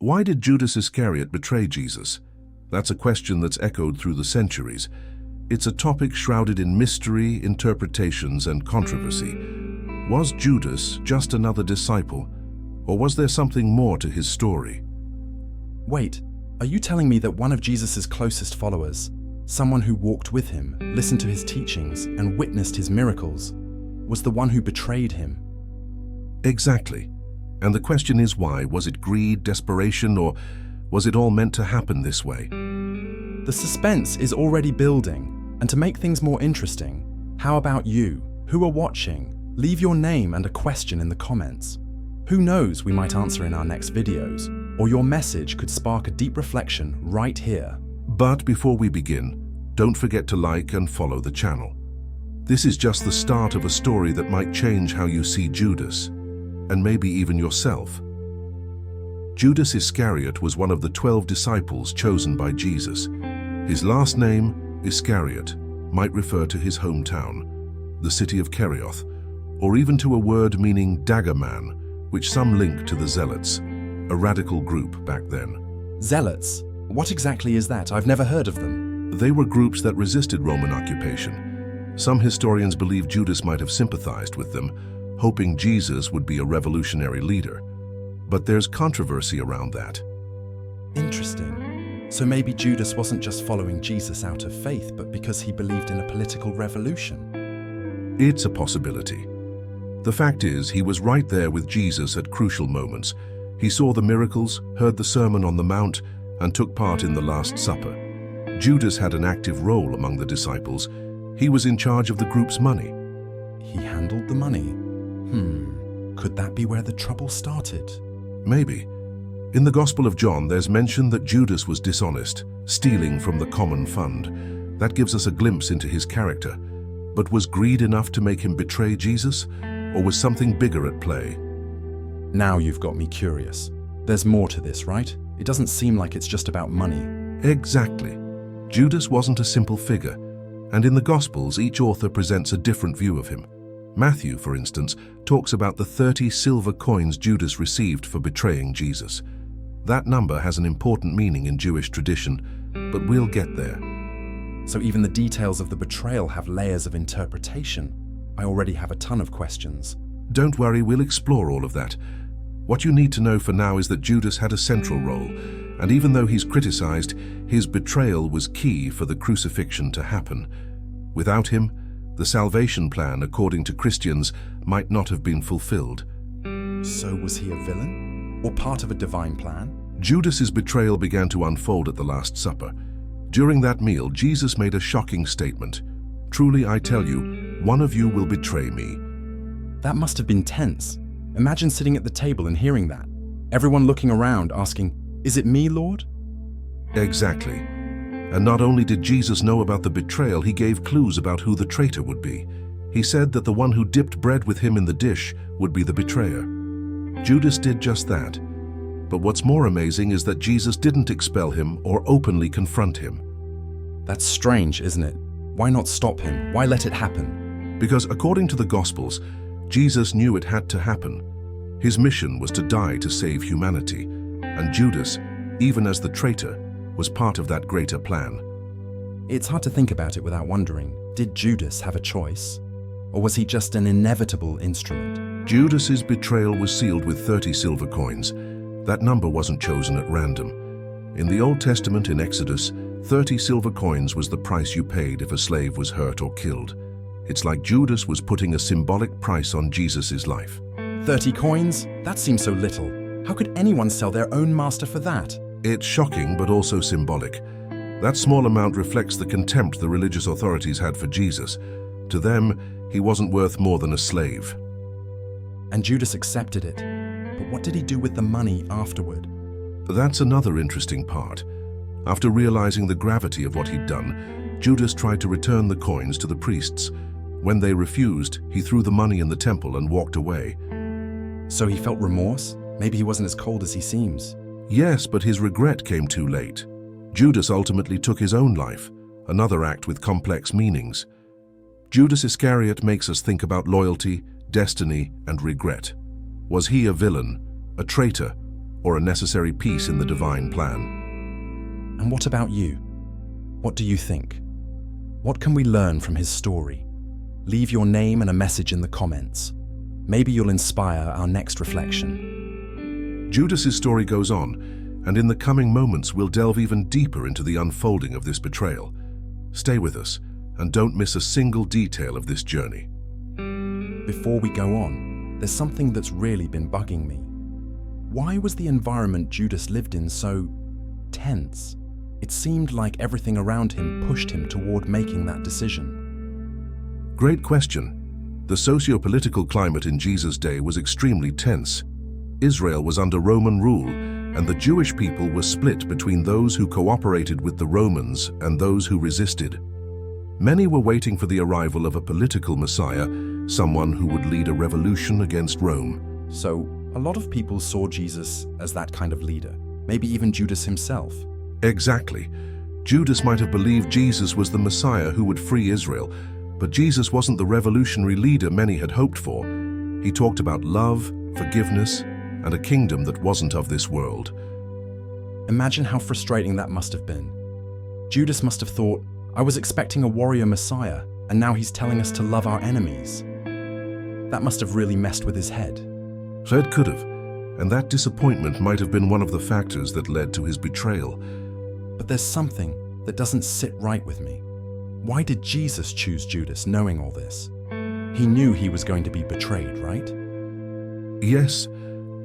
Why did Judas Iscariot betray Jesus? That's a question that's echoed through the centuries. It's a topic shrouded in mystery, interpretations, and controversy. Was Judas just another disciple, or was there something more to his story? Wait, are you telling me that one of Jesus' closest followers, someone who walked with him, listened to his teachings, and witnessed his miracles, was the one who betrayed him? Exactly. And the question is why? Was it greed, desperation, or was it all meant to happen this way? The suspense is already building, and to make things more interesting, how about you, who are watching? Leave your name and a question in the comments. Who knows, we might answer in our next videos, or your message could spark a deep reflection right here. But before we begin, don't forget to like and follow the channel. This is just the start of a story that might change how you see Judas, and maybe even yourself. Judas Iscariot was one of the 12 disciples chosen by Jesus. His last name, Iscariot, might refer to his hometown, the city of Kerioth, or even to a word meaning dagger man, which some link to the Zealots, a radical group back then. Zealots? What exactly is that? I've never heard of them. They were groups that resisted Roman occupation. Some historians believe Judas might have sympathized with them, hoping Jesus would be a revolutionary leader. But there's controversy around that. Interesting. So maybe Judas wasn't just following Jesus out of faith, but because he believed in a political revolution. It's a possibility. The fact is, he was right there with Jesus at crucial moments. He saw the miracles, heard the Sermon on the Mount, and took part in the Last Supper. Judas had an active role among the disciples. He was in charge of the group's money. He handled the money. Could that be where the trouble started? Maybe. In the Gospel of John, there's mention that Judas was dishonest, stealing from the common fund. That gives us a glimpse into his character. But was greed enough to make him betray Jesus? Or was something bigger at play? Now you've got me curious. There's more to this, right? It doesn't seem like it's just about money. Exactly. Judas wasn't a simple figure, and in the Gospels, each author presents a different view of him. Matthew, for instance, talks about the 30 silver coins Judas received for betraying Jesus. That number has an important meaning in Jewish tradition, but we'll get there. So even the details of the betrayal have layers of interpretation. I already have a ton of questions. Don't worry, we'll explore all of that. What you need to know for now is that Judas had a central role, and even though he's criticized, his betrayal was key for the crucifixion to happen. Without him, the salvation plan, according to Christians, might not have been fulfilled. So was he a villain? Or part of a divine plan? Judas's betrayal began to unfold at the Last Supper. During that meal, Jesus made a shocking statement. "Truly I tell you, one of you will betray me." That must have been tense. Imagine sitting at the table and hearing that. Everyone looking around asking, "Is it me, Lord?" Exactly. And not only did Jesus know about the betrayal, he gave clues about who the traitor would be. He said that the one who dipped bread with him in the dish would be the betrayer. Judas did just that. But what's more amazing is that Jesus didn't expel him or openly confront him. That's strange, isn't it? Why not stop him? Why let it happen? Because according to the Gospels, Jesus knew it had to happen. His mission was to die to save humanity, and Judas, even as the traitor, was part of that greater plan. It's hard to think about it without wondering, did Judas have a choice? Or was he just an inevitable instrument? Judas's betrayal was sealed with 30 silver coins. That number wasn't chosen at random. In the Old Testament, in Exodus, 30 silver coins was the price you paid if a slave was hurt or killed. It's like Judas was putting a symbolic price on Jesus' life. 30 coins? That seems so little. How could anyone sell their own master for that? It's shocking, but also symbolic. That small amount reflects the contempt the religious authorities had for Jesus. To them, he wasn't worth more than a slave. And Judas accepted it. But what did he do with the money afterward? That's another interesting part. After realizing the gravity of what he'd done, Judas tried to return the coins to the priests. When they refused, he threw the money in the temple and walked away. So he felt remorse? Maybe he wasn't as cold as he seems. Yes, but his regret came too late. Judas ultimately took his own life, another act with complex meanings. Judas Iscariot makes us think about loyalty, destiny, and regret. Was he a villain, a traitor, or a necessary piece in the divine plan. And what about you? What do you think? What can we learn from his story? Leave your name and a message in the comments. Maybe you'll inspire our next reflection. Judas's story goes on, and in the coming moments we'll delve even deeper into the unfolding of this betrayal. Stay with us, and don't miss a single detail of this journey. Before we go on, there's something that's really been bugging me. Why was the environment Judas lived in so tense? It seemed like everything around him pushed him toward making that decision. Great question. The socio-political climate in Jesus' day was extremely tense. Israel was under Roman rule, and the Jewish people were split between those who cooperated with the Romans and those who resisted. Many were waiting for the arrival of a political messiah, someone who would lead a revolution against Rome. So, a lot of people saw Jesus as that kind of leader, maybe even Judas himself. Exactly. Judas might have believed Jesus was the Messiah who would free Israel, but Jesus wasn't the revolutionary leader many had hoped for. He talked about love, forgiveness, and a kingdom that wasn't of this world. Imagine how frustrating that must have been. Judas must have thought, I was expecting a warrior Messiah, and now he's telling us to love our enemies. That must have really messed with his head. So it could have, and that disappointment might have been one of the factors that led to his betrayal. But there's something that doesn't sit right with me. Why did Jesus choose Judas knowing all this? He knew he was going to be betrayed, right? Yes.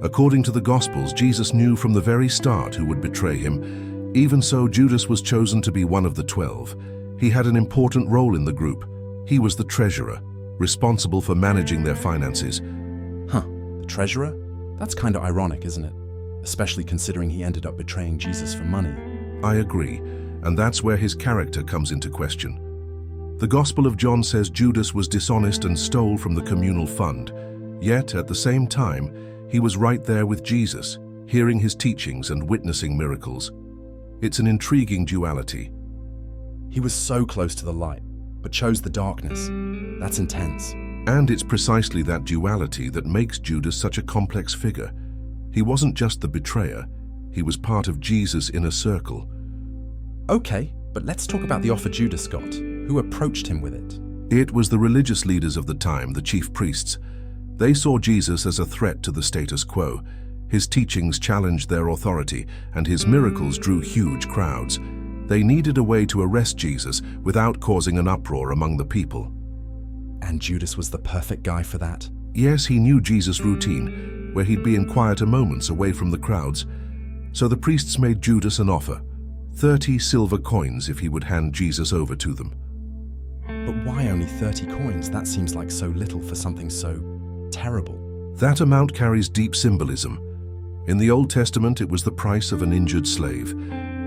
According to the Gospels, Jesus knew from the very start who would betray him. Even so, Judas was chosen to be one of the 12. He had an important role in the group. He was the treasurer, responsible for managing their finances. The treasurer? That's kind of ironic, isn't it? Especially considering he ended up betraying Jesus for money. I agree, and that's where his character comes into question. The Gospel of John says Judas was dishonest and stole from the communal fund. Yet, at the same time, he was right there with Jesus, hearing his teachings and witnessing miracles. It's an intriguing duality. He was so close to the light, but chose the darkness. That's intense. And it's precisely that duality that makes Judas such a complex figure. He wasn't just the betrayer, he was part of Jesus' inner circle. Okay, but let's talk about the offer Judas got. Who approached him with it? It was the religious leaders of the time, the chief priests. They saw Jesus as a threat to the status quo. His teachings challenged their authority, and his miracles drew huge crowds. They needed a way to arrest Jesus without causing an uproar among the people. And Judas was the perfect guy for that? Yes, he knew Jesus' routine, where he'd be in quieter moments away from the crowds. So the priests made Judas an offer, 30 silver coins if he would hand Jesus over to them. But why only 30 coins? That seems like so little for something so terrible. That amount carries deep symbolism. In the Old Testament, it was the price of an injured slave.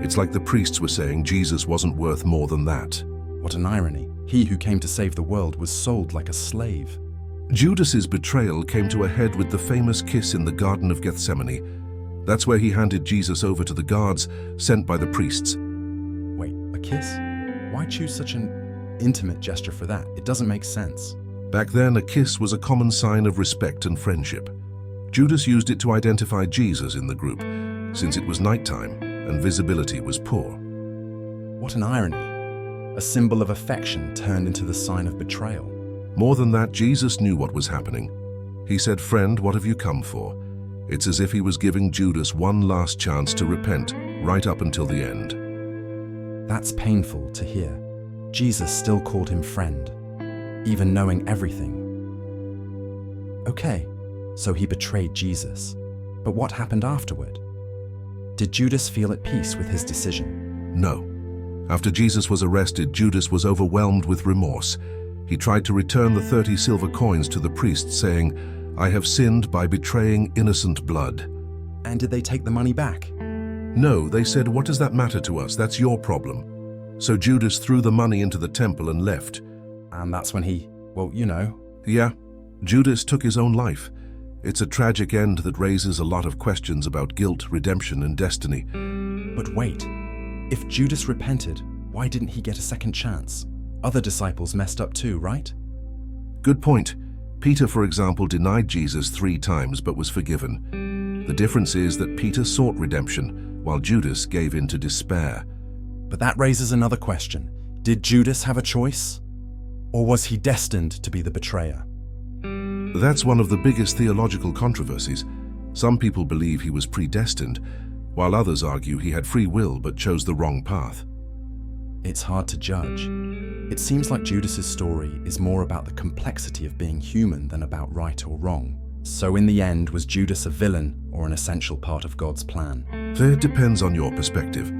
It's like the priests were saying Jesus wasn't worth more than that. What an irony. He who came to save the world was sold like a slave. Judas's betrayal came to a head with the famous kiss in the Garden of Gethsemane. That's where he handed Jesus over to the guards sent by the priests. Wait, a kiss? Why choose such an intimate gesture for that? It doesn't make sense. Back then, a kiss was a common sign of respect and friendship. Judas used it to identify Jesus in the group, since it was nighttime and visibility was poor. What an irony. A symbol of affection turned into the sign of betrayal. More than that, Jesus knew what was happening. He said, "Friend, what have you come for?" It's as if he was giving Judas one last chance to repent, right up until the end. That's painful to hear. Jesus still called him friend, even knowing everything. Okay, so he betrayed Jesus. But what happened afterward? Did Judas feel at peace with his decision? No. After Jesus was arrested, Judas was overwhelmed with remorse. He tried to return the 30 silver coins to the priests, saying, "I have sinned by betraying innocent blood." And did they take the money back? No, they said, "What does that matter to us? That's your problem." So Judas threw the money into the temple and left. And that's when he, well, you know. Yeah, Judas took his own life. It's a tragic end that raises a lot of questions about guilt, redemption, and destiny. But wait, if Judas repented, why didn't he get a second chance? Other disciples messed up too, right? Good point. Peter, for example, denied Jesus 3 times but was forgiven. The difference is that Peter sought redemption, while Judas gave in to despair. But that raises another question. Did Judas have a choice? Or was he destined to be the betrayer? That's one of the biggest theological controversies. Some people believe he was predestined, while others argue he had free will but chose the wrong path. It's hard to judge. It seems like Judas's story is more about the complexity of being human than about right or wrong. So in the end, was Judas a villain or an essential part of God's plan? It depends on your perspective.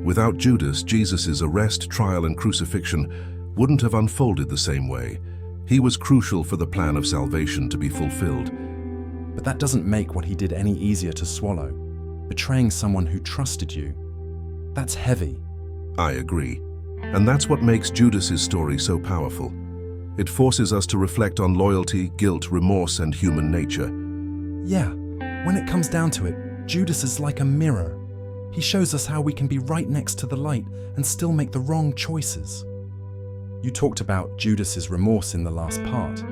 Without Judas, Jesus' arrest, trial, and crucifixion wouldn't have unfolded the same way. He was crucial for the plan of salvation to be fulfilled. But that doesn't make what he did any easier to swallow. Betraying someone who trusted you, that's heavy. I agree. And that's what makes Judas's story so powerful. It forces us to reflect on loyalty, guilt, remorse, and human nature. Yeah, when it comes down to it, Judas is like a mirror. He shows us how we can be right next to the light and still make the wrong choices. You talked about Judas's remorse in the last part,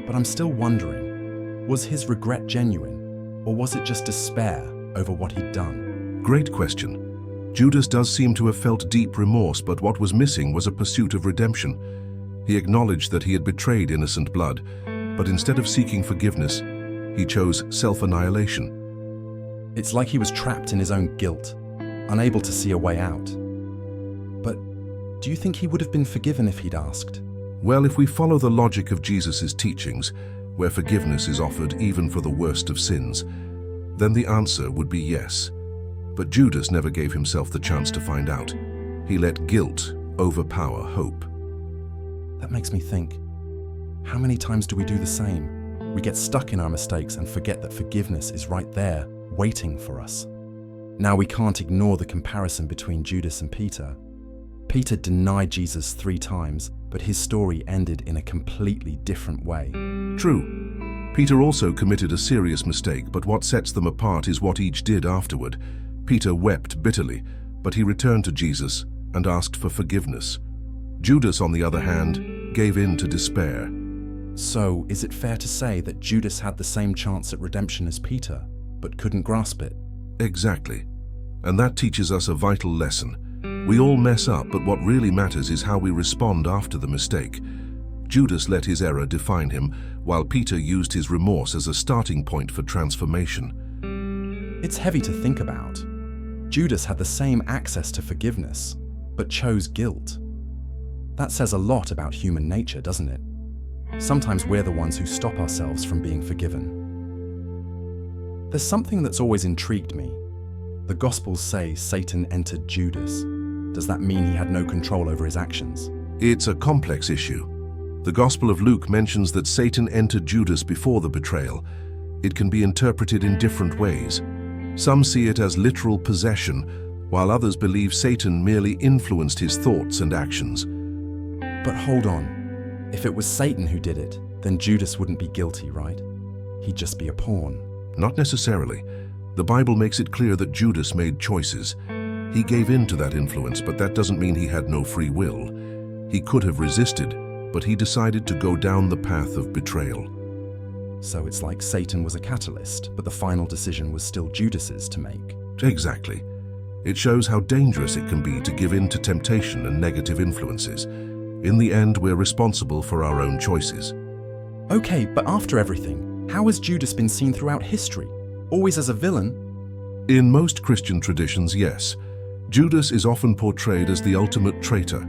but I'm still wondering, was his regret genuine, or was it just despair over what he'd done? Great question. Judas does seem to have felt deep remorse, but what was missing was a pursuit of redemption. He acknowledged that he had betrayed innocent blood, but instead of seeking forgiveness, he chose self-annihilation. It's like he was trapped in his own guilt, unable to see a way out. But do you think he would have been forgiven if he'd asked? Well, if we follow the logic of Jesus' teachings, where forgiveness is offered even for the worst of sins, then the answer would be yes. But Judas never gave himself the chance to find out. He let guilt overpower hope. That makes me think, how many times do we do the same? We get stuck in our mistakes and forget that forgiveness is right there, waiting for us. Now we can't ignore the comparison between Judas and Peter. Peter denied Jesus 3 times, but his story ended in a completely different way. True. Peter also committed a serious mistake, but what sets them apart is what each did afterward. Peter wept bitterly, but he returned to Jesus and asked for forgiveness. Judas, on the other hand, gave in to despair. So, is it fair to say that Judas had the same chance at redemption as Peter, but couldn't grasp it? Exactly. And that teaches us a vital lesson. We all mess up, but what really matters is how we respond after the mistake. Judas let his error define him, while Peter used his remorse as a starting point for transformation. It's heavy to think about. Judas had the same access to forgiveness, but chose guilt. That says a lot about human nature, doesn't it? Sometimes we're the ones who stop ourselves from being forgiven. There's something that's always intrigued me. The Gospels say Satan entered Judas. Does that mean he had no control over his actions? It's a complex issue. The Gospel of Luke mentions that Satan entered Judas before the betrayal. It can be interpreted in different ways. Some see it as literal possession, while others believe Satan merely influenced his thoughts and actions. But hold on. If it was Satan who did it, then Judas wouldn't be guilty, right? He'd just be a pawn. Not necessarily. The Bible makes it clear that Judas made choices. He gave in to that influence, but that doesn't mean he had no free will. He could have resisted, but he decided to go down the path of betrayal. So it's like Satan was a catalyst, but the final decision was still Judas's to make. Exactly. It shows how dangerous it can be to give in to temptation and negative influences. In the end, we're responsible for our own choices. Okay, but after everything, how has Judas been seen throughout history? Always as a villain? In most Christian traditions, yes. Judas is often portrayed as the ultimate traitor,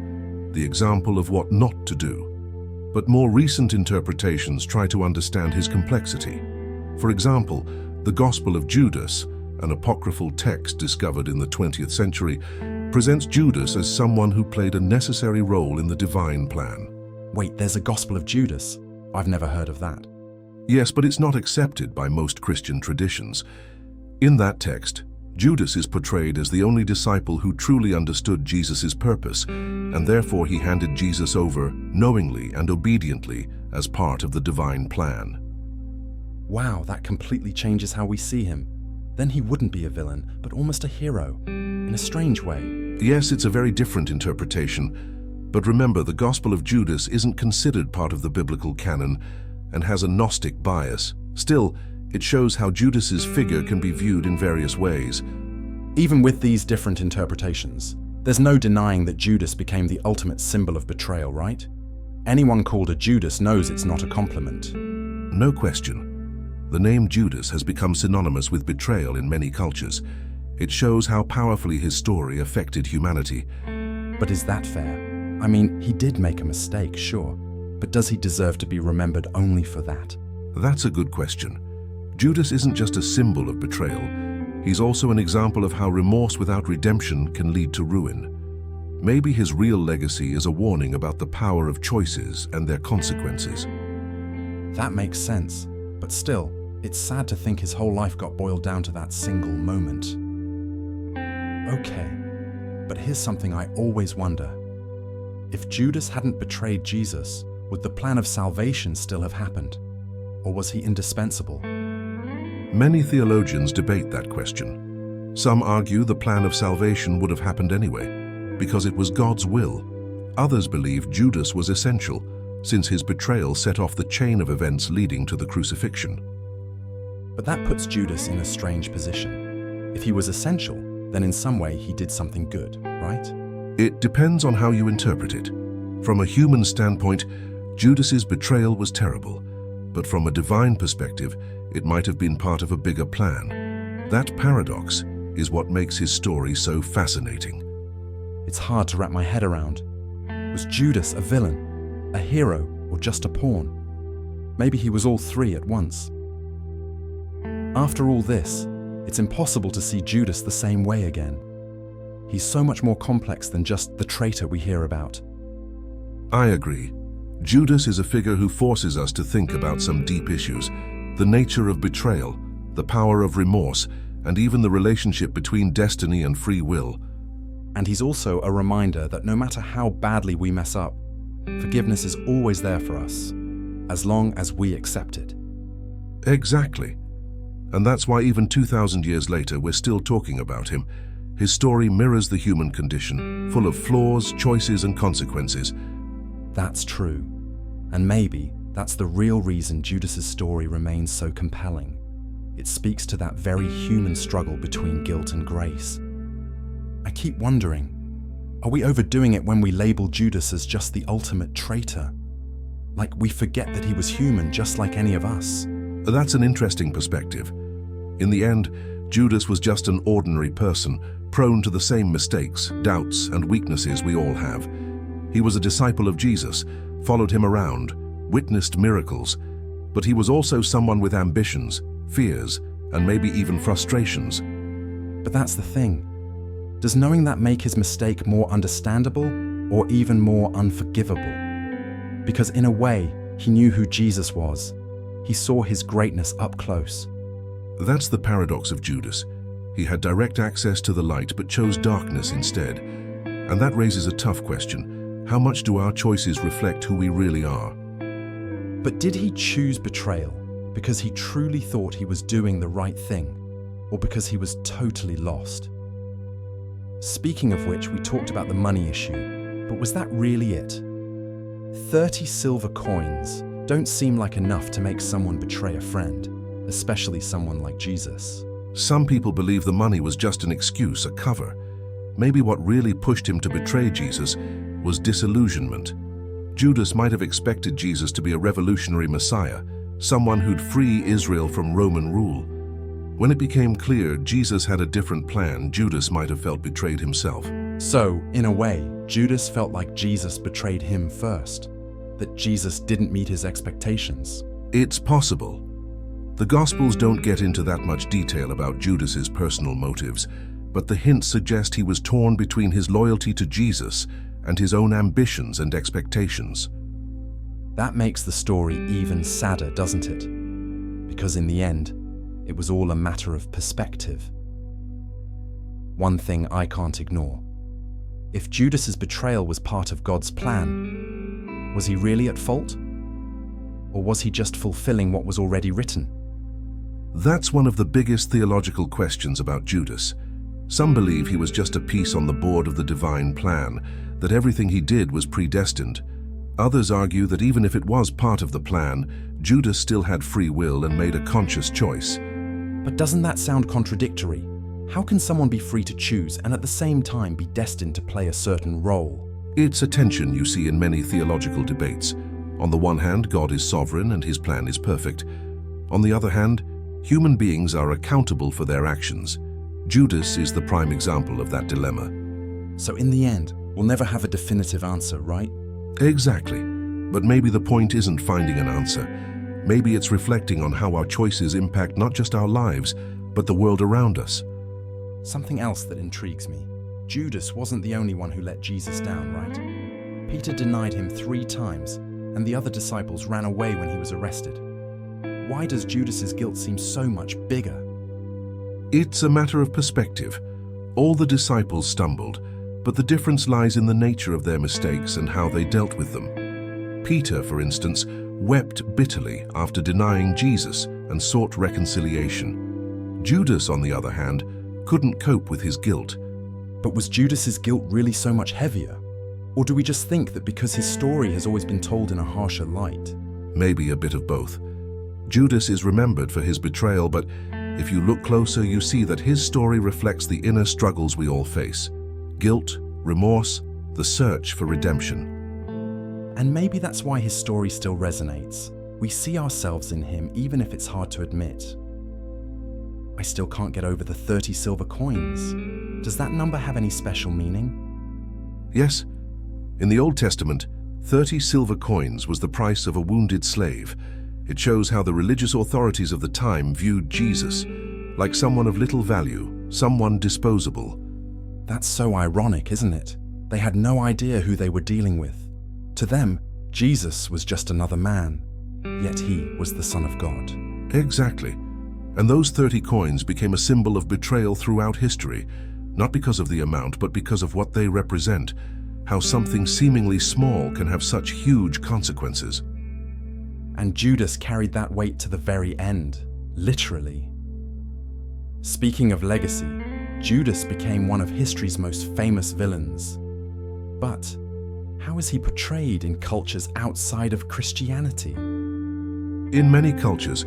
the example of what not to do. But more recent interpretations try to understand his complexity. For example, the Gospel of Judas, an apocryphal text discovered in the 20th century, presents Judas as someone who played a necessary role in the divine plan. Wait, there's a Gospel of Judas? I've never heard of that. Yes, but it's not accepted by most Christian traditions. In that text, Judas is portrayed as the only disciple who truly understood Jesus' purpose, and therefore he handed Jesus over knowingly and obediently as part of the divine plan. Wow, that completely changes how we see him. Then he wouldn't be a villain, but almost a hero, in a strange way. Yes, it's a very different interpretation, but remember, the Gospel of Judas isn't considered part of the biblical canon and has a Gnostic bias. Still, It shows how Judas's figure can be viewed in various ways. Even with these different interpretations, there's no denying that Judas became the ultimate symbol of betrayal, right? Anyone called a Judas knows it's not a compliment. No question. The name Judas has become synonymous with betrayal in many cultures. It shows how powerfully his story affected humanity. But is that fair? I mean, he did make a mistake, sure, but does he deserve to be remembered only for that? That's a good question. Judas isn't just a symbol of betrayal. He's also an example of how remorse without redemption can lead to ruin. Maybe his real legacy is a warning about the power of choices and their consequences. That makes sense, but still, it's sad to think his whole life got boiled down to that single moment. Okay, but here's something I always wonder. If Judas hadn't betrayed Jesus, would the plan of salvation still have happened? Or was he indispensable? Many theologians debate that question. Some argue the plan of salvation would have happened anyway, because it was God's will. Others believe Judas was essential, since his betrayal set off the chain of events leading to the crucifixion. But that puts Judas in a strange position. If he was essential, then in some way he did something good, right? It depends on how you interpret it. From a human standpoint, Judas's betrayal was terrible, but from a divine perspective, it might have been part of a bigger plan. That paradox is what makes his story so fascinating. It's hard to wrap my head around. Was Judas a villain, a hero, or just a pawn? Maybe he was all three at once. After all this, it's impossible to see Judas the same way again. He's so much more complex than just the traitor we hear about. I agree. Judas is a figure who forces us to think about some deep issues: the nature of betrayal, the power of remorse, and even the relationship between destiny and free will. And he's also a reminder that no matter how badly we mess up, forgiveness is always there for us, as long as we accept it. Exactly. And that's why even 2,000 years later we're still talking about him. His story mirrors the human condition, full of flaws, choices, and consequences. That's true. And maybe that's the real reason Judas's story remains so compelling. It speaks to that very human struggle between guilt and grace. I keep wondering, are we overdoing it when we label Judas as just the ultimate traitor? Like we forget that he was human just like any of us? That's an interesting perspective. In the end, Judas was just an ordinary person, prone to the same mistakes, doubts, and weaknesses we all have. He was a disciple of Jesus, followed him around, witnessed miracles, but he was also someone with ambitions, fears, and maybe even frustrations. But that's the thing. Does knowing that make his mistake more understandable or even more unforgivable? Because in a way, he knew who Jesus was. He saw his greatness up close. That's the paradox of Judas. He had direct access to the light but chose darkness instead. And that raises a tough question. How much do our choices reflect who we really are? But did he choose betrayal because he truly thought he was doing the right thing, or because he was totally lost? Speaking of which, we talked about the money issue, but was that really it? 30 silver coins don't seem like enough to make someone betray a friend, especially someone like Jesus. Some people believe the money was just an excuse, a cover. Maybe what really pushed him to betray Jesus was disillusionment. Judas might have expected Jesus to be a revolutionary Messiah, someone who'd free Israel from Roman rule. When it became clear Jesus had a different plan, Judas might have felt betrayed himself. So, in a way, Judas felt like Jesus betrayed him first, that Jesus didn't meet his expectations. It's possible. The Gospels don't get into that much detail about Judas's personal motives, but the hints suggest he was torn between his loyalty to Jesus and his own ambitions and expectations. That makes the story even sadder, doesn't it? Because in the end, it was all a matter of perspective. One thing I can't ignore. If Judas's betrayal was part of God's plan, was he really at fault? Or was he just fulfilling what was already written? That's one of the biggest theological questions about Judas. Some believe he was just a piece on the board of the divine plan, that everything he did was predestined. Others argue that even if it was part of the plan, Judas still had free will and made a conscious choice. But doesn't that sound contradictory? How can someone be free to choose and at the same time be destined to play a certain role? It's a tension you see in many theological debates. On the one hand, God is sovereign and his plan is perfect. On the other hand, human beings are accountable for their actions. Judas is the prime example of that dilemma. So in the end, we'll never have a definitive answer, right? Exactly. But maybe the point isn't finding an answer. Maybe it's reflecting on how our choices impact not just our lives, but the world around us. Something else that intrigues me. Judas wasn't the only one who let Jesus down, right? Peter denied him 3 times, and the other disciples ran away when he was arrested. Why does Judas's guilt seem so much bigger? It's a matter of perspective. All the disciples stumbled, but the difference lies in the nature of their mistakes and how they dealt with them. Peter, for instance, wept bitterly after denying Jesus and sought reconciliation. Judas, on the other hand, couldn't cope with his guilt. But was Judas's guilt really so much heavier? Or do we just think that because his story has always been told in a harsher light? Maybe a bit of both. Judas is remembered for his betrayal, but if you look closer, you see that his story reflects the inner struggles we all face. Guilt, remorse, the search for redemption. And maybe that's why his story still resonates. We see ourselves in him even if it's hard to admit. I still can't get over the 30 silver coins. Does that number have any special meaning? Yes. In the Old Testament, 30 silver coins was the price of a wounded slave. It shows how the religious authorities of the time viewed Jesus, like someone of little value, someone disposable. That's so ironic, isn't it? They had no idea who they were dealing with. To them, Jesus was just another man, yet he was the Son of God. Exactly. And those 30 coins became a symbol of betrayal throughout history, not because of the amount, but because of what they represent, how something seemingly small can have such huge consequences. And Judas carried that weight to the very end, literally. Speaking of legacy, Judas became one of history's most famous villains. But how is he portrayed in cultures outside of Christianity? In many cultures,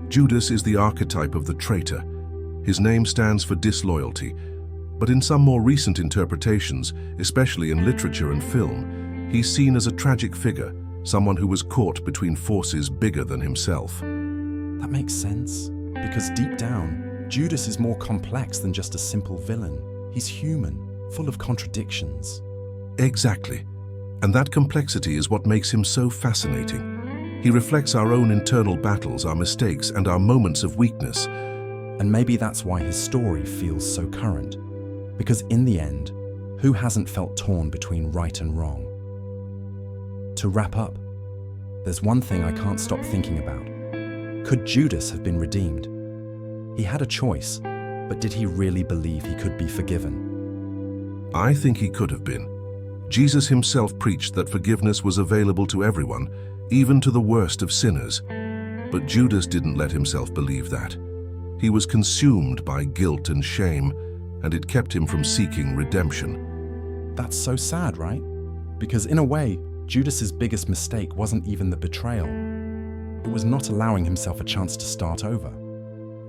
Judas is the archetype of the traitor. His name stands for disloyalty, but in some more recent interpretations, especially in literature and film, he's seen as a tragic figure, someone who was caught between forces bigger than himself. That makes sense, because deep down, Judas is more complex than just a simple villain. He's human, full of contradictions. Exactly. And that complexity is what makes him so fascinating. He reflects our own internal battles, our mistakes, and our moments of weakness. And maybe that's why his story feels so current. Because in the end, who hasn't felt torn between right and wrong? To wrap up, there's one thing I can't stop thinking about. Could Judas have been redeemed? He had a choice, but did he really believe he could be forgiven? I think he could have been. Jesus himself preached that forgiveness was available to everyone, even to the worst of sinners. But Judas didn't let himself believe that. He was consumed by guilt and shame, and it kept him from seeking redemption. That's so sad, right? Because in a way, Judas's biggest mistake wasn't even the betrayal. It was not allowing himself a chance to start over.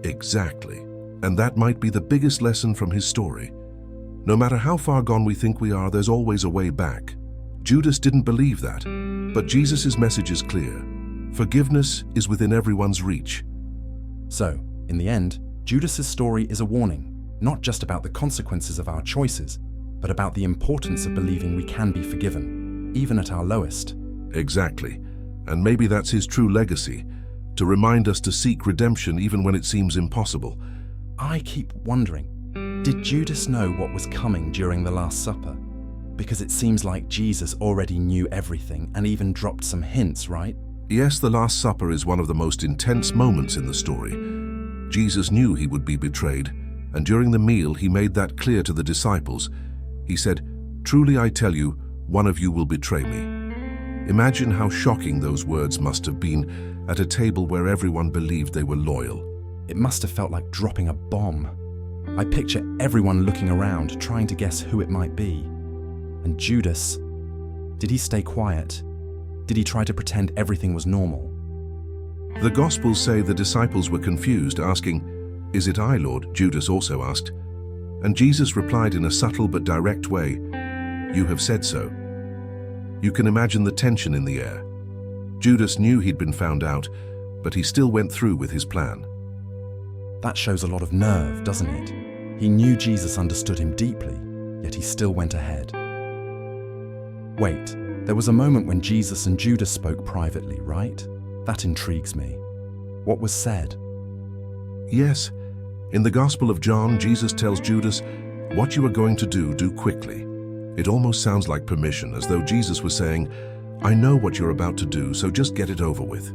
Exactly. And that might be the biggest lesson from his story. No matter how far gone we think we are, there's always a way back. Judas didn't believe that, but Jesus' message is clear. Forgiveness is within everyone's reach. So, in the end, Judas's story is a warning, not just about the consequences of our choices, but about the importance of believing we can be forgiven, even at our lowest. Exactly. And maybe that's his true legacy, to remind us to seek redemption even when it seems impossible. I keep wondering, did Judas know what was coming during the Last Supper? Because it seems like Jesus already knew everything and even dropped some hints, right? Yes, the Last Supper is one of the most intense moments in the story. Jesus knew he would be betrayed, and during the meal he made that clear to the disciples. He said, "Truly I tell you, one of you will betray me." Imagine how shocking those words must have been at a table where everyone believed they were loyal. It must have felt like dropping a bomb. I picture everyone looking around, trying to guess who it might be. And Judas, did he stay quiet? Did he try to pretend everything was normal? The Gospels say the disciples were confused, asking, "Is it I, Lord?" Judas also asked. And Jesus replied in a subtle but direct way, "You have said so." You can imagine the tension in the air. Judas knew he'd been found out, but he still went through with his plan. That shows a lot of nerve, doesn't it? He knew Jesus understood him deeply, yet he still went ahead. Wait, there was a moment when Jesus and Judas spoke privately, right? That intrigues me. What was said? Yes, in the Gospel of John, Jesus tells Judas, "What you are going to do, do quickly." It almost sounds like permission, as though Jesus was saying, "I know what you're about to do, so just get it over with."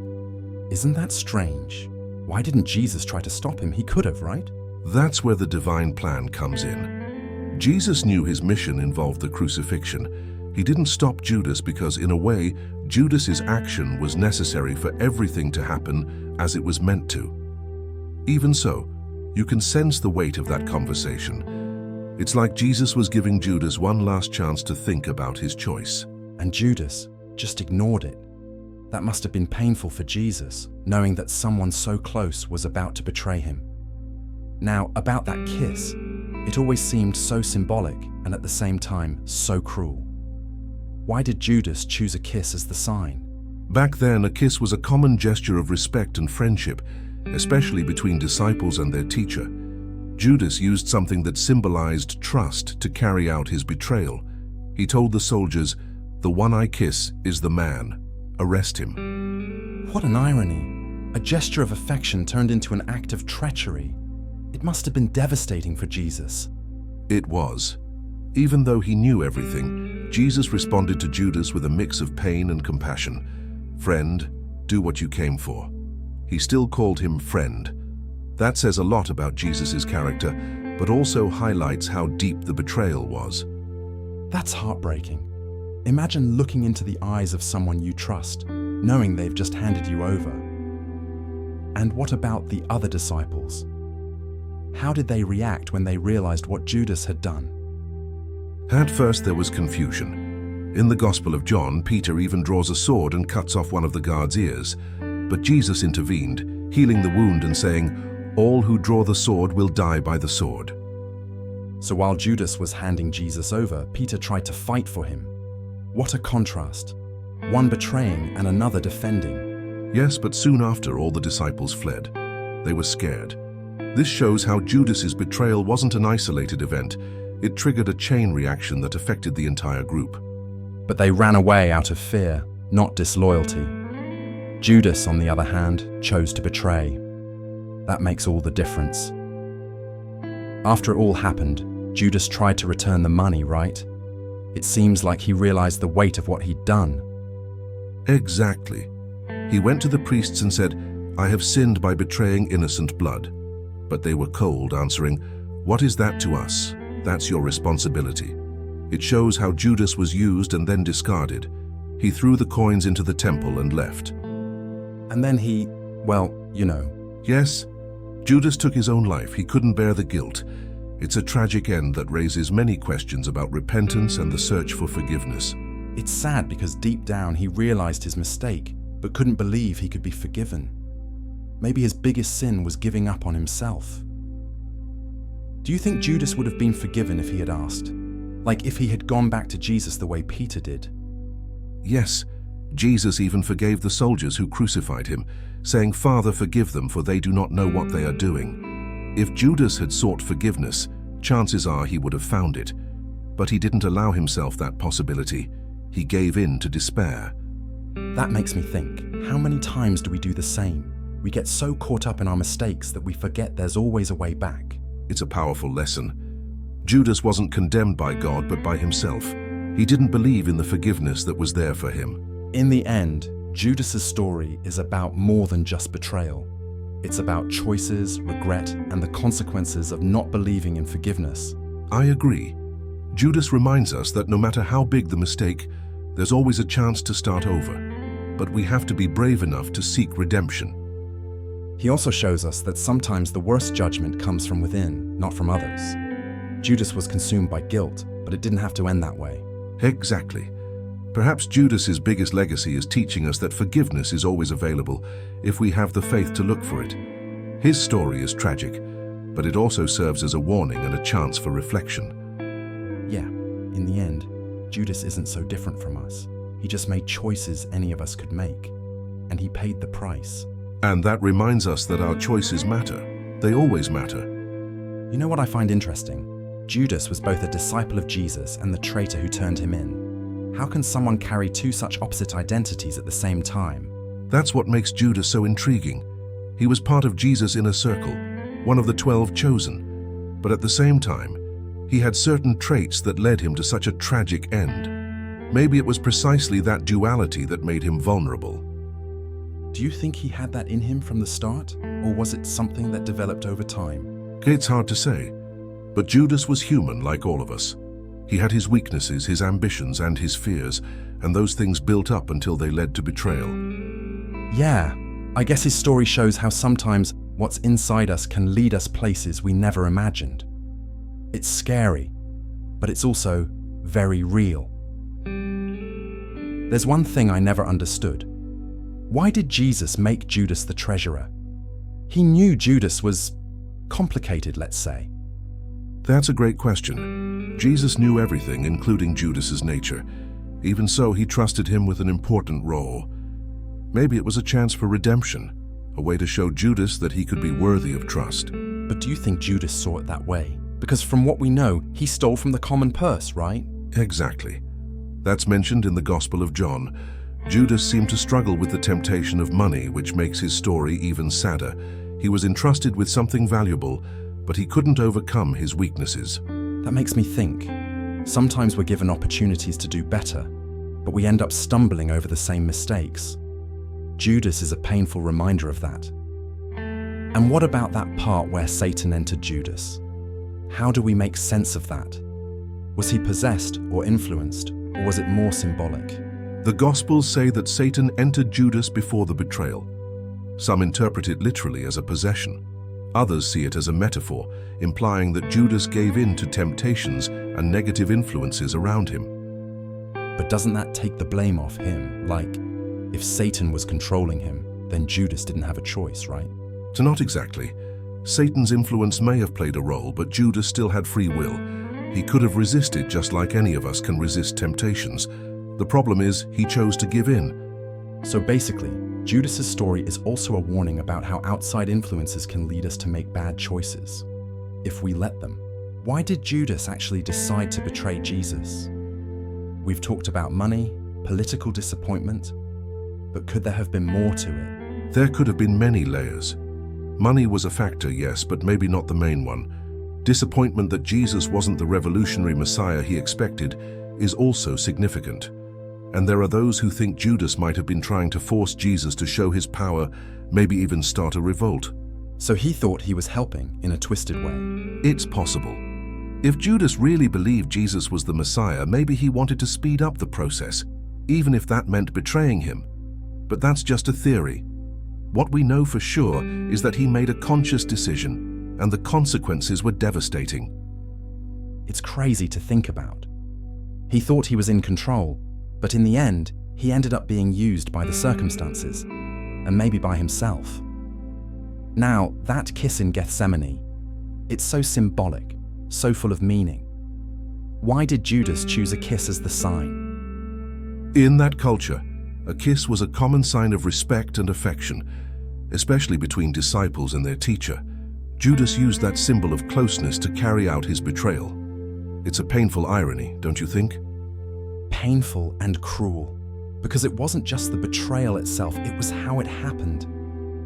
Isn't that strange? Why didn't Jesus try to stop him? He could have, right? That's where the divine plan comes in. Jesus knew his mission involved the crucifixion. He didn't stop Judas because, in a way, Judas's action was necessary for everything to happen as it was meant to. Even so, you can sense the weight of that conversation. It's like Jesus was giving Judas one last chance to think about his choice. And Judas just ignored it. That must have been painful for Jesus, knowing that someone so close was about to betray him. Now, about that kiss, it always seemed so symbolic and at the same time so cruel. Why did Judas choose a kiss as the sign? Back then, a kiss was a common gesture of respect and friendship, especially between disciples and their teacher. Judas used something that symbolized trust to carry out his betrayal. He told the soldiers, "The one I kiss is the man. Arrest him." What an irony. A gesture of affection turned into an act of treachery. It must have been devastating for Jesus. It was. Even though he knew everything, Jesus responded to Judas with a mix of pain and compassion. "Friend, do what you came for." He still called him friend. That says a lot about Jesus' character, but also highlights how deep the betrayal was. That's heartbreaking. Imagine looking into the eyes of someone you trust, knowing they've just handed you over. And what about the other disciples? How did they react when they realized what Judas had done? At first there was confusion. In the Gospel of John, Peter even draws a sword and cuts off one of the guard's ears. But Jesus intervened, healing the wound and saying, "All who draw the sword will die by the sword." So while Judas was handing Jesus over, Peter tried to fight for him. What a contrast. One betraying and another defending. Yes, but soon after, all the disciples fled. They were scared. This shows how Judas's betrayal wasn't an isolated event. It triggered a chain reaction that affected the entire group. But they ran away out of fear, not disloyalty. Judas, on the other hand, chose to betray. That makes all the difference. After it all happened, Judas tried to return the money, right? It seems like he realized the weight of what he'd done. Exactly. He went to the priests and said, "I have sinned by betraying innocent blood." But they were cold, answering, "What is that to us? That's your responsibility." It shows how Judas was used and then discarded. He threw the coins into the temple and left. And then he, well, you know. Yes, Judas took his own life. He couldn't bear the guilt. It's a tragic end that raises many questions about repentance and the search for forgiveness. It's sad because deep down he realized his mistake, but couldn't believe he could be forgiven. Maybe his biggest sin was giving up on himself. Do you think Judas would have been forgiven if he had asked? Like if he had gone back to Jesus the way Peter did? Yes, Jesus even forgave the soldiers who crucified him, saying, "Father, forgive them, for they do not know what they are doing." If Judas had sought forgiveness, chances are he would have found it. But he didn't allow himself that possibility. He gave in to despair. That makes me think, how many times do we do the same? We get so caught up in our mistakes that we forget there's always a way back. It's a powerful lesson. Judas wasn't condemned by God, but by himself. He didn't believe in the forgiveness that was there for him. In the end, Judas's story is about more than just betrayal. It's about choices, regret, and the consequences of not believing in forgiveness. I agree. Judas reminds us that no matter how big the mistake, there's always a chance to start over. But we have to be brave enough to seek redemption. He also shows us that sometimes the worst judgment comes from within, not from others. Judas was consumed by guilt, but it didn't have to end that way. Exactly. Perhaps Judas's biggest legacy is teaching us that forgiveness is always available if we have the faith to look for it. His story is tragic, but it also serves as a warning and a chance for reflection. Yeah, in the end, Judas isn't so different from us. He just made choices any of us could make, and he paid the price. And that reminds us that our choices matter. They always matter. You know what I find interesting? Judas was both a disciple of Jesus and the traitor who turned him in. How can someone carry two such opposite identities at the same time? That's what makes Judas so intriguing. He was part of Jesus' inner circle, one of the 12 chosen. But at the same time, he had certain traits that led him to such a tragic end. Maybe it was precisely that duality that made him vulnerable. Do you think he had that in him from the start, or was it something that developed over time? It's hard to say, but Judas was human like all of us. He had his weaknesses, his ambitions, and his fears, and those things built up until they led to betrayal. Yeah, I guess his story shows how sometimes what's inside us can lead us places we never imagined. It's scary, but it's also very real. There's one thing I never understood. Why did Jesus make Judas the treasurer? He knew Judas was complicated, let's say. That's a great question. Jesus knew everything, including Judas's nature. Even so, he trusted him with an important role. Maybe it was a chance for redemption, a way to show Judas that he could be worthy of trust. But do you think Judas saw it that way? Because from what we know, he stole from the common purse, right? Exactly. That's mentioned in the Gospel of John. Judas seemed to struggle with the temptation of money, which makes his story even sadder. He was entrusted with something valuable, but he couldn't overcome his weaknesses. That makes me think. Sometimes we're given opportunities to do better, but we end up stumbling over the same mistakes. Judas is a painful reminder of that. And what about that part where Satan entered Judas? How do we make sense of that? Was he possessed or influenced, or was it more symbolic? The Gospels say that Satan entered Judas before the betrayal. Some interpret it literally as a possession. Others see it as a metaphor, implying that Judas gave in to temptations and negative influences around him. But doesn't that take the blame off him? Like, if Satan was controlling him, then Judas didn't have a choice, right? Not exactly. Satan's influence may have played a role, but Judas still had free will. He could have resisted just like any of us can resist temptations. The problem is, he chose to give in. So basically, Judas's story is also a warning about how outside influences can lead us to make bad choices, if we let them. Why did Judas actually decide to betray Jesus? We've talked about money, political disappointment, but could there have been more to it? There could have been many layers. Money was a factor, yes, but maybe not the main one. Disappointment that Jesus wasn't the revolutionary Messiah he expected is also significant. And there are those who think Judas might have been trying to force Jesus to show his power, maybe even start a revolt. So he thought he was helping in a twisted way. It's possible. If Judas really believed Jesus was the Messiah, maybe he wanted to speed up the process, even if that meant betraying him. But that's just a theory. What we know for sure is that he made a conscious decision, and the consequences were devastating. It's crazy to think about. He thought he was in control, but in the end, he ended up being used by the circumstances, and maybe by himself. Now, that kiss in Gethsemane, it's so symbolic, so full of meaning. Why did Judas choose a kiss as the sign? In that culture, a kiss was a common sign of respect and affection, especially between disciples and their teacher. Judas used that symbol of closeness to carry out his betrayal. It's a painful irony, don't you think? Painful and cruel, because it wasn't just the betrayal itself, it was how it happened.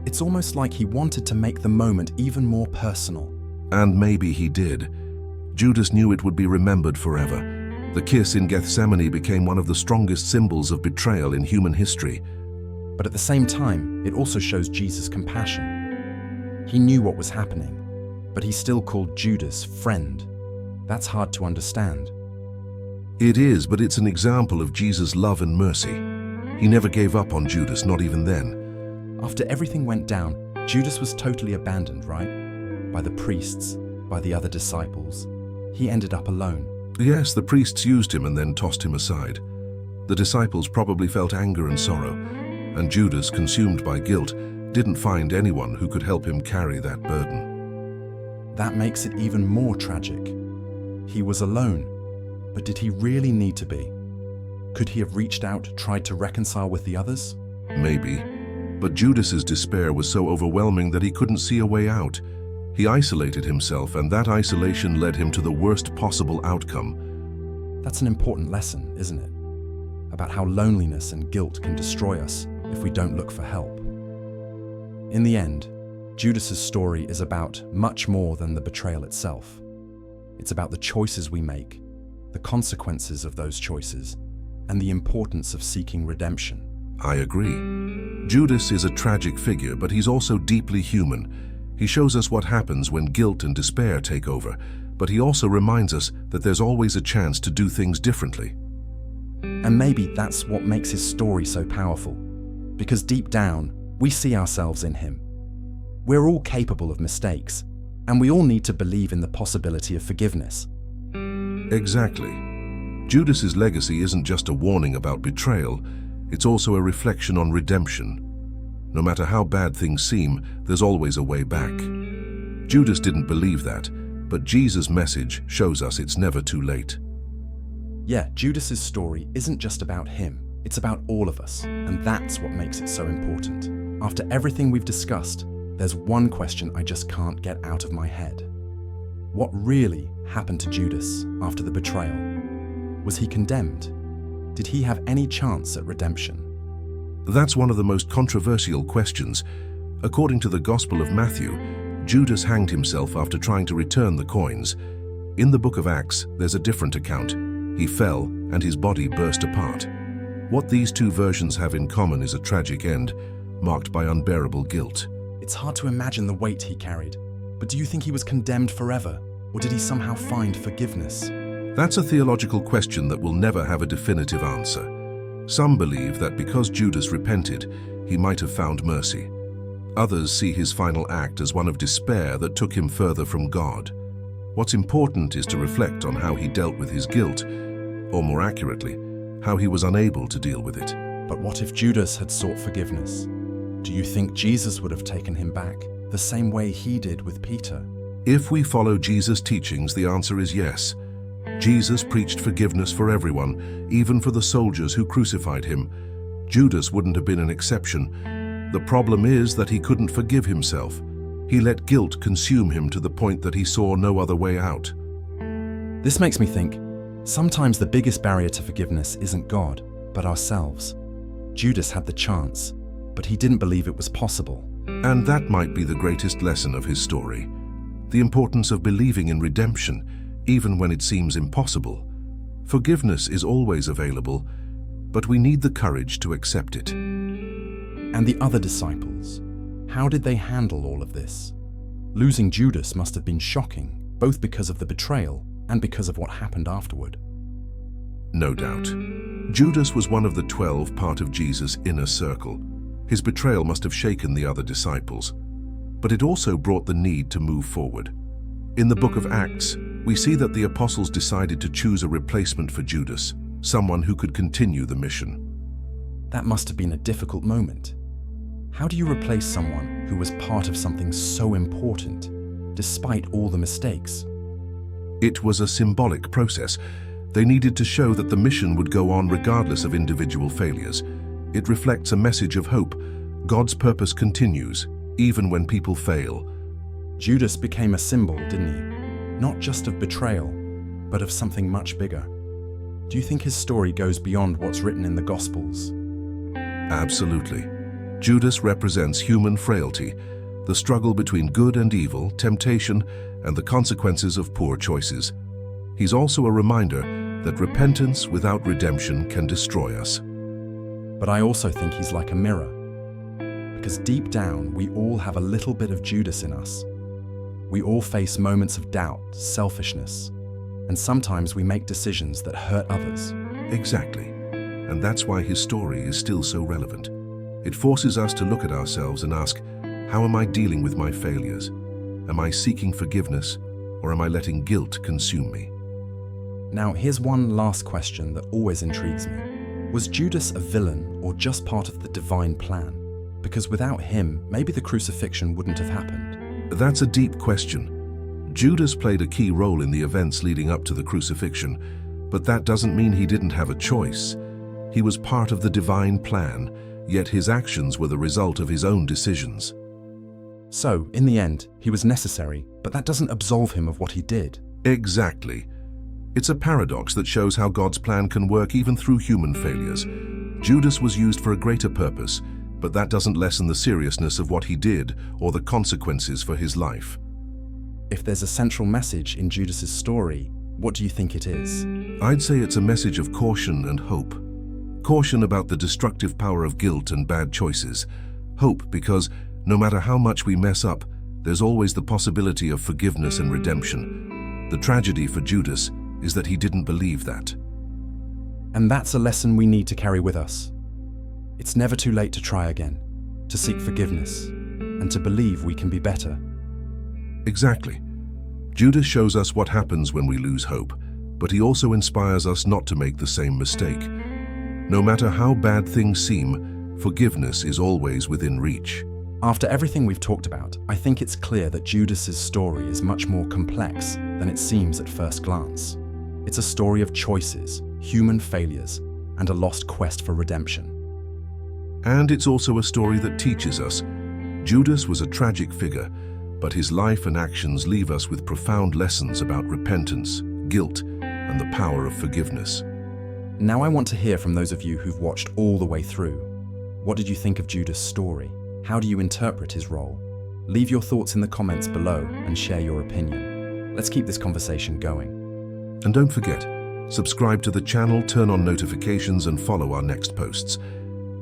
It's almost like he wanted to make the moment even more personal. And maybe he did. Judas knew it would be remembered forever. The kiss in Gethsemane became one of the strongest symbols of betrayal in human history. But at the same time, it also shows Jesus' compassion. He knew what was happening, but he still called Judas friend. That's hard to understand. It is, but it's an example of Jesus' love and mercy. He never gave up on Judas, not even then. After everything went down, Judas was totally abandoned, right? By the priests, by the other disciples. He ended up alone. Yes, the priests used him and then tossed him aside. The disciples probably felt anger and sorrow, and Judas, consumed by guilt, didn't find anyone who could help him carry that burden. That makes it even more tragic. He was alone, but did he really need to be? Could he have reached out, tried to reconcile with the others? Maybe, but Judas's despair was so overwhelming that he couldn't see a way out. He isolated himself, and that isolation led him to the worst possible outcome. That's an important lesson, isn't it? About how loneliness and guilt can destroy us if we don't look for help. In the end, Judas's story is about much more than the betrayal itself. It's about the choices we make, the consequences of those choices, and the importance of seeking redemption. I agree. Judas is a tragic figure, but he's also deeply human. He shows us what happens when guilt and despair take over, but he also reminds us that there's always a chance to do things differently. And maybe that's what makes his story so powerful, because deep down, we see ourselves in him. We're all capable of mistakes, and we all need to believe in the possibility of forgiveness. Exactly. Judas's legacy isn't just a warning about betrayal, it's also a reflection on redemption. No matter how bad things seem, there's always a way back. Judas didn't believe that, but Jesus' message shows us it's never too late. Yeah, Judas's story isn't just about him, it's about all of us, and that's what makes it so important. After everything we've discussed, there's one question I just can't get out of my head. What really happened to Judas after the betrayal? Was he condemned? Did he have any chance at redemption? That's one of the most controversial questions. According to the Gospel of Matthew, Judas hanged himself after trying to return the coins. In the book of Acts, there's a different account. He fell, and his body burst apart. What these two versions have in common is a tragic end, marked by unbearable guilt. It's hard to imagine the weight he carried, but do you think he was condemned forever, or did he somehow find forgiveness? That's a theological question that will never have a definitive answer. Some believe that because Judas repented, he might have found mercy. Others see his final act as one of despair that took him further from God. What's important is to reflect on how he dealt with his guilt, or more accurately, how he was unable to deal with it. But what if Judas had sought forgiveness? Do you think Jesus would have taken him back, the same way he did with Peter? If we follow Jesus' teachings, the answer is yes. Jesus preached forgiveness for everyone, even for the soldiers who crucified him. Judas wouldn't have been an exception. The problem is that he couldn't forgive himself. He let guilt consume him to the point that he saw no other way out. This makes me think, sometimes the biggest barrier to forgiveness isn't God, but ourselves. Judas had the chance, but he didn't believe it was possible. And that might be the greatest lesson of his story. The importance of believing in redemption, even when it seems impossible. Forgiveness is always available, but we need the courage to accept it. And the other disciples, how did they handle all of this? Losing Judas must have been shocking, both because of the betrayal and because of what happened afterward. No doubt. Judas was one of the 12, part of Jesus' inner circle. His betrayal must have shaken the other disciples, but it also brought the need to move forward. In the book of Acts, we see that the apostles decided to choose a replacement for Judas, someone who could continue the mission. That must have been a difficult moment. How do you replace someone who was part of something so important, despite all the mistakes? It was a symbolic process. They needed to show that the mission would go on regardless of individual failures. It reflects a message of hope. God's purpose continues, even when people fail. Judas became a symbol, didn't he? Not just of betrayal, but of something much bigger. Do you think his story goes beyond what's written in the Gospels? Absolutely. Judas represents human frailty, the struggle between good and evil, temptation, and the consequences of poor choices. He's also a reminder that repentance without redemption can destroy us. But I also think he's like a mirror, because deep down we all have a little bit of Judas in us. We all face moments of doubt, selfishness, and sometimes we make decisions that hurt others. Exactly. And that's why his story is still so relevant. It forces us to look at ourselves and ask, how am I dealing with my failures? Am I seeking forgiveness, or am I letting guilt consume me? Now, here's one last question that always intrigues me. Was Judas a villain or just part of the divine plan? Because without him, maybe the crucifixion wouldn't have happened. That's a deep question. Judas played a key role in the events leading up to the crucifixion, but that doesn't mean he didn't have a choice. He was part of the divine plan, yet his actions were the result of his own decisions. So, in the end, he was necessary, but that doesn't absolve him of what he did. Exactly. It's a paradox that shows how God's plan can work even through human failures. Judas was used for a greater purpose, but that doesn't lessen the seriousness of what he did or the consequences for his life. If there's a central message in Judas's story, what do you think it is? I'd say it's a message of caution and hope. Caution about the destructive power of guilt and bad choices. Hope because no matter how much we mess up, there's always the possibility of forgiveness and redemption. The tragedy for Judas is that he didn't believe that. And that's a lesson we need to carry with us. It's never too late to try again, to seek forgiveness, and to believe we can be better. Exactly. Judas shows us what happens when we lose hope, but he also inspires us not to make the same mistake. No matter how bad things seem, forgiveness is always within reach. After everything we've talked about, I think it's clear that Judas's story is much more complex than it seems at first glance. It's a story of choices, human failures, and a lost quest for redemption. And it's also a story that teaches us. Judas was a tragic figure, but his life and actions leave us with profound lessons about repentance, guilt, and the power of forgiveness. Now I want to hear from those of you who've watched all the way through. What did you think of Judas' story? How do you interpret his role? Leave your thoughts in the comments below and share your opinion. Let's keep this conversation going. And don't forget, subscribe to the channel, turn on notifications, and follow our next posts.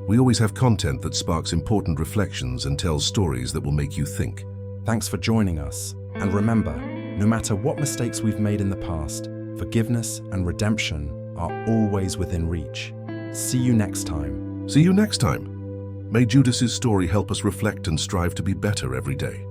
We always have content that sparks important reflections and tells stories that will make you think. Thanks for joining us. And remember, no matter what mistakes we've made in the past, forgiveness and redemption are always within reach. See you next time. See you next time. May Judas's story help us reflect and strive to be better every day.